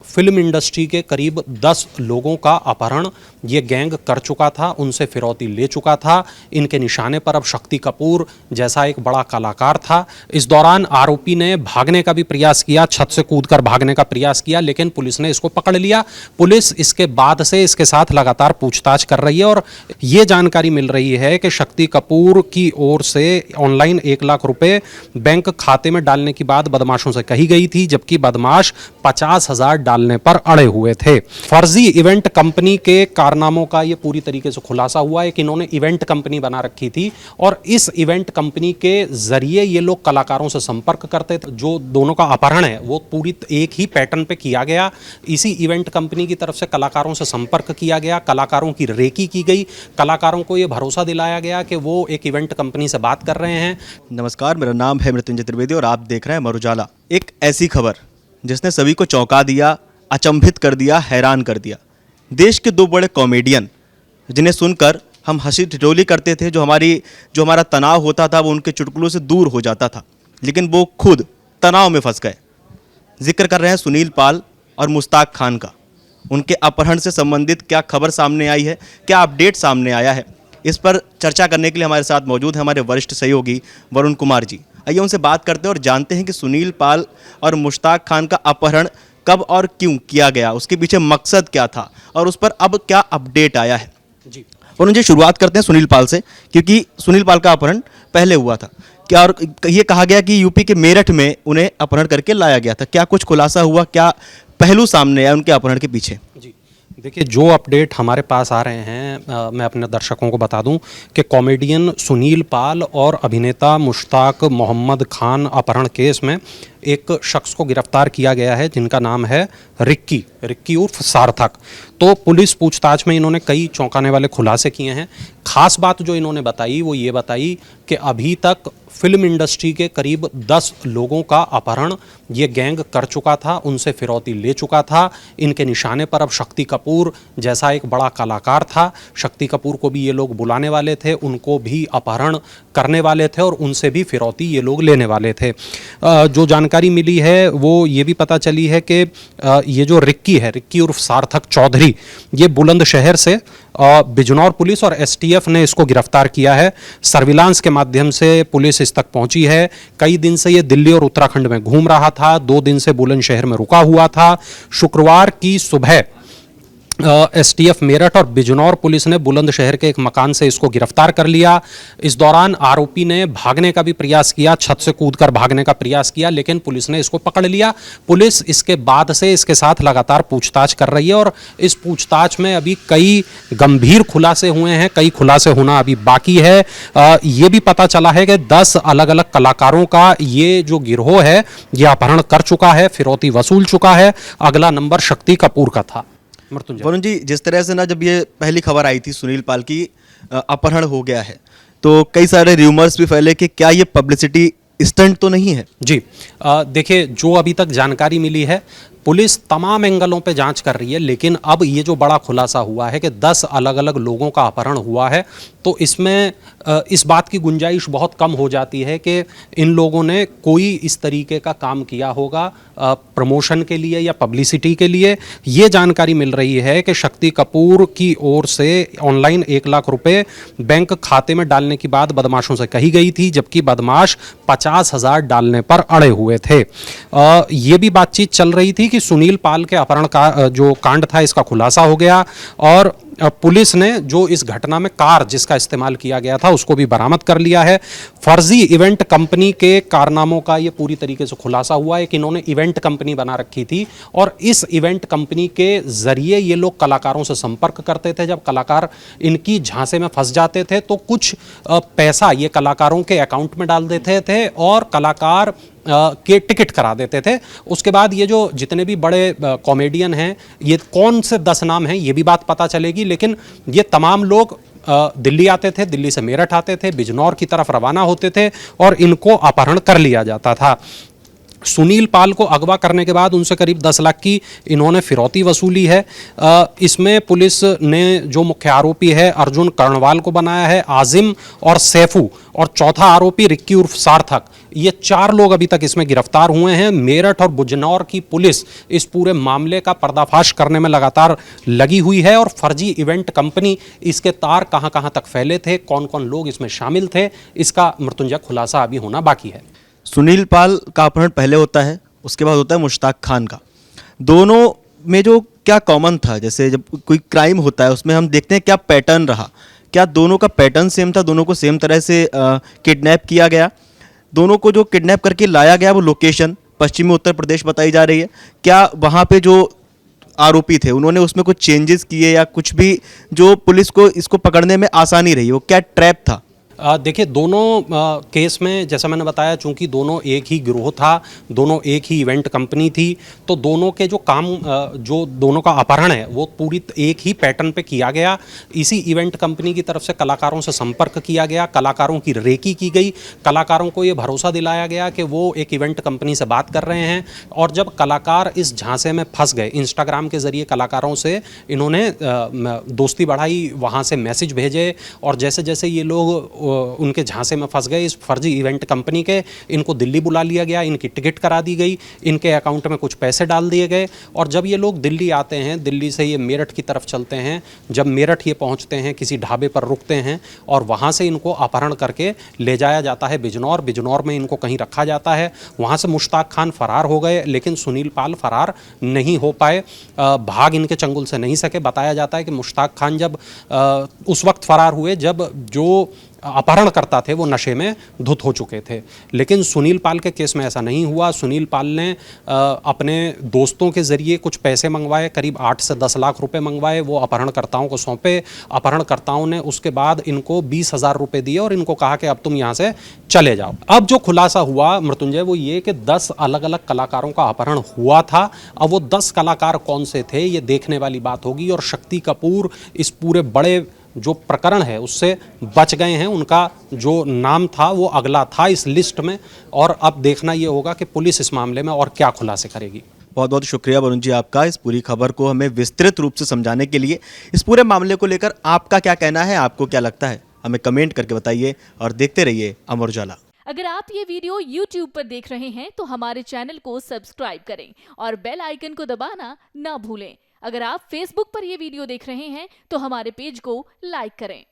Film industry के करीब 10 लोगों का अपहरण ये गैंग कर चुका था, उनसे फिरौती ले चुका था। इनके निशाने पर अब शक्ति कपूर जैसा एक बड़ा कलाकार था। इस दौरान आरोपी ने भागने का भी प्रयास किया, छत से कूदकर भागने का प्रयास किया, लेकिन पुलिस ने इसको पकड़ लिया। पुलिस इसके बाद से इसके साथ लगातार पूछताछ कर रही है और ये जानकारी मिल रही है कि शक्ति कपूर की ओर से ऑनलाइन 1 लाख रुपए बैंक खाते में डालने की बात बदमाशों से कही गई थी, जबकि बदमाश 50,000 डालने पर अड़े हुए थे। फर्जी इवेंट कंपनी के कारनामों का ये पूरी तरीके से खुलासा हुआ है कि इन्होंने इवेंट कंपनी बना रखी थी और इस इवेंट कंपनी के जरिए ये लोग कलाकारों से संपर्क करते थे। जो दोनों का अपहरण है वो पूरी एक ही पैटर्न पे किया गया। इसी इवेंट कंपनी की तरफ से कलाकारों से संपर्क किया गया, कलाकारों की रेकी की गई, कलाकारों को ये भरोसा दिलाया गया कि वो एक इवेंट कंपनी से बात कर रहे हैं। नमस्कार, मेरा नाम है मृत्युंजय त्रिवेदी और आप देख रहे हैं अमर उजाला। एक ऐसी खबर जिसने सभी को चौंका दिया, अचंभित कर दिया, हैरान कर दिया। देश के 2 बड़े कॉमेडियन जिन्हें सुनकर हम हंसी ठिठोली करते थे, जो हमारा तनाव होता था वो उनके चुटकुलों से दूर हो जाता था, लेकिन वो खुद तनाव में फंस गए। जिक्र कर रहे हैं सुनील पाल और मुश्ताक खान का। उनके अपहरण से संबंधित क्या खबर सामने आई है, क्या अपडेट सामने आया है, इस पर चर्चा करने के लिए हमारे साथ मौजूद हैं हमारे वरिष्ठ सहयोगी वरुण कुमार जी। आइए उनसे बात करते हैं और जानते हैं कि सुनील पाल और मुश्ताक खान का अपहरण कब और क्यों किया गया, उसके पीछे मकसद क्या था और उस पर अब क्या अपडेट आया है। जी वरुण जी, शुरुआत करते हैं सुनील पाल से, क्योंकि सुनील पाल का अपहरण पहले हुआ था क्या, और ये कहा गया कि यूपी के मेरठ में उन्हें अपहरण करके लाया गया था। क्या कुछ खुलासा हुआ, क्या पहलू सामने आया उनके अपहरण के पीछे? जी देखिए, जो अपडेट हमारे पास आ रहे हैं मैं अपने दर्शकों को बता दूं कि कॉमेडियन सुनील पाल और अभिनेता मुश्ताक मोहम्मद खान अपहरण केस में एक शख्स को गिरफ्तार किया गया है जिनका नाम है रिक्की उर्फ सार्थक। तो पुलिस पूछताछ में इन्होंने कई चौंकाने वाले खुलासे किए हैं। खास बात जो इन्होंने बताई वो ये बताई कि अभी तक फिल्म इंडस्ट्री के करीब 10 लोगों का अपहरण ये गैंग कर चुका था, उनसे फिरौती ले चुका था। इनके निशाने पर अब शक्ति कपूर जैसा एक बड़ा कलाकार था। शक्ति कपूर को भी ये लोग बुलाने वाले थे, उनको भी अपहरण करने वाले थे और उनसे भी फिरौती ये लोग लेने वाले थे। जो जानकारी मिली है वो ये भी पता चली है कि ये जो रिक्की उर्फ सार्थक चौधरी, ये बुलंदशहर से बिजनौर पुलिस और एसटीएफ ने इसको गिरफ्तार किया है। सर्विलांस के माध्यम से पुलिस इस तक पहुंची है। कई दिन से ये दिल्ली और उत्तराखंड में घूम रहा था, 2 दिन से बुलंदशहर में रुका हुआ था। शुक्रवार की सुबह एसटीएफ मेरठ और बिजनौर पुलिस ने बुलंदशहर के एक मकान से इसको गिरफ्तार कर लिया। इस दौरान आरोपी ने भागने का भी प्रयास किया, छत से कूदकर भागने का प्रयास किया, लेकिन पुलिस ने इसको पकड़ लिया। पुलिस इसके बाद से इसके साथ लगातार पूछताछ कर रही है और इस पूछताछ में अभी कई गंभीर खुलासे हुए हैं, कई खुलासे होना अभी बाकी है। ये भी पता चला है कि 10 अलग अलग कलाकारों का ये जो गिरोह है ये अपहरण कर चुका है, फिरौती वसूल चुका है। अगला नंबर शक्ति कपूर का था। वरुण जी, जिस तरह से ना जब ये पहली खबर आई थी सुनील पाल की अपहरण हो गया है, तो कई सारे र्यूमर्स भी फैले कि क्या ये पब्लिसिटी स्टंट तो नहीं है? जी देखिए, जो अभी तक जानकारी मिली है पुलिस तमाम एंगलों पे जांच कर रही है, लेकिन अब ये जो बड़ा खुलासा हुआ है कि 10 अलग अलग लोगों का अपहरण हुआ है, तो इसमें इस बात की गुंजाइश बहुत कम हो जाती है कि इन लोगों ने कोई इस तरीके का काम किया होगा प्रमोशन के लिए या पब्लिसिटी के लिए। ये जानकारी मिल रही है कि शक्ति कपूर की ओर से ऑनलाइन 1 लाख रुपए बैंक खाते में डालने की बात बदमाशों से कही गई थी, जबकि बदमाश 50,000 डालने पर अड़े हुए थे। ये भी बातचीत चल रही थी कि सुनील पाल के अपहरण का जो कांड था इसका खुलासा हो गया और पुलिस ने जो इस घटना में कार जिसका इस्तेमाल किया गया था उसको भी बरामद कर लिया है। फर्जी इवेंट कंपनी के कारनामों का ये पूरी तरीके से खुलासा हुआ है कि इन्होंने इवेंट कंपनी बना रखी थी और इस इवेंट कंपनी के जरिए ये लोग कलाकारों से संपर्क करते थे। जब कलाकार इनकी झांसे में फंस जाते थे तो कुछ पैसा ये कलाकारों के अकाउंट में डाल देते थे और कलाकार के टिकट करा देते थे। उसके बाद ये जो जितने भी बड़े कॉमेडियन हैं, ये कौन से 10 नाम हैं ये भी बात पता चलेगी, लेकिन ये तमाम लोग दिल्ली आते थे, दिल्ली से मेरठ आते थे, बिजनौर की तरफ रवाना होते थे और इनको अपहरण कर लिया जाता था। सुनील पाल को अगवा करने के बाद उनसे करीब 10 लाख की इन्होंने फिरौती वसूली है। इसमें पुलिस ने जो मुख्य आरोपी है अर्जुन कर्णवाल को बनाया है, आजिम और सैफू, और चौथा आरोपी रिक्की उर्फ सार्थक, ये 4 लोग अभी तक इसमें गिरफ्तार हुए हैं। मेरठ और बुजनौर की पुलिस इस पूरे मामले का पर्दाफाश करने में लगातार लगी हुई है और फर्जी इवेंट कंपनी, इसके तार कहां कहां तक फैले थे, कौन कौन लोग इसमें शामिल थे, इसका मृत्युंजय खुलासा अभी होना बाकी है। सुनील पाल का अपहरण पहले होता है, उसके बाद होता है मुश्ताक खान का। दोनों में जो क्या कॉमन था, जैसे जब कोई क्राइम होता है उसमें हम देखते हैं क्या पैटर्न रहा, क्या दोनों का पैटर्न सेम था, दोनों को सेम तरह से किडनैप किया गया, दोनों को जो किडनैप करके लाया गया वो लोकेशन पश्चिमी उत्तर प्रदेश बताई जा रही है, क्या वहाँ पे जो आरोपी थे उन्होंने उसमें कुछ चेंजेस किए या कुछ भी जो पुलिस को इसको पकड़ने में आसानी रही, वो क्या ट्रैप था? देखिए, दोनों केस में जैसा मैंने बताया, चूंकि दोनों एक ही गिरोह था, दोनों एक ही इवेंट कंपनी थी, तो दोनों के जो काम जो दोनों का अपहरण है वो पूरी एक ही पैटर्न पे किया गया। इसी इवेंट कंपनी की तरफ से कलाकारों से संपर्क किया गया, कलाकारों की रेकी की गई, कलाकारों को ये भरोसा दिलाया गया कि वो एक इवेंट कंपनी से बात कर रहे हैं, और जब कलाकार इस झांसे में फंस गए, इंस्टाग्राम के ज़रिए कलाकारों से इन्होंने दोस्ती बढ़ाई, वहाँ से मैसेज भेजे, और जैसे जैसे ये लोग उनके झांसे में फंस गए इस फर्जी इवेंट कंपनी के, इनको दिल्ली बुला लिया गया, इनकी टिकट करा दी गई, इनके अकाउंट में कुछ पैसे डाल दिए गए, और जब ये लोग दिल्ली आते हैं, दिल्ली से ये मेरठ की तरफ चलते हैं, जब मेरठ ये पहुंचते हैं, किसी ढाबे पर रुकते हैं, और वहां से इनको अपहरण करके ले जाया जाता है बिजनौर। बिजनौर में इनको कहीं रखा जाता है, वहां से मुश्ताक खान फरार हो गए, लेकिन सुनील पाल फरार नहीं हो पाए, भाग इनके चंगुल से नहीं सके। बताया जाता है कि मुश्ताक खान जब उस वक्त फरार हुए जब जो अपहरण करता थे वो नशे में धुत हो चुके थे, लेकिन सुनील पाल के केस में ऐसा नहीं हुआ। सुनील पाल ने अपने दोस्तों के ज़रिए कुछ पैसे मंगवाए, करीब 8 से 10 लाख रुपए मंगवाए, वो अपहरणकर्ताओं को सौंपे। अपहरणकर्ताओं ने उसके बाद इनको 20,000 रुपये दिए और इनको कहा कि अब तुम यहाँ से चले जाओ। अब जो खुलासा हुआ मृत्युंजय, वो ये कि 10 अलग अलग कलाकारों का अपहरण हुआ था। अब वो 10 कलाकार कौन से थे, ये देखने वाली बात होगी, और शक्ति कपूर इस पूरे बड़े जो प्रकरण है उससे बच गए हैं। उनका जो नाम था वो अगला था इस लिस्ट में, और अब देखना ये होगा कि पुलिस इस मामले में और क्या खुलासे करेगी। बहुत बहुत शुक्रिया वरुण जी आपका इस पूरी खबर को हमें विस्तृत रूप से समझाने के लिए। इस पूरे मामले को लेकर आपका क्या कहना है, आपको क्या लगता है, हमें कमेंट करके बताइए और देखते रहिए अमर उजाला। अगर आप ये वीडियो YouTube पर देख रहे हैं तो हमारे चैनल को सब्सक्राइब करें और बेल आइकन को दबाना ना भूलें। अगर आप Facebook पर ये वीडियो देख रहे हैं तो हमारे पेज को लाइक करें।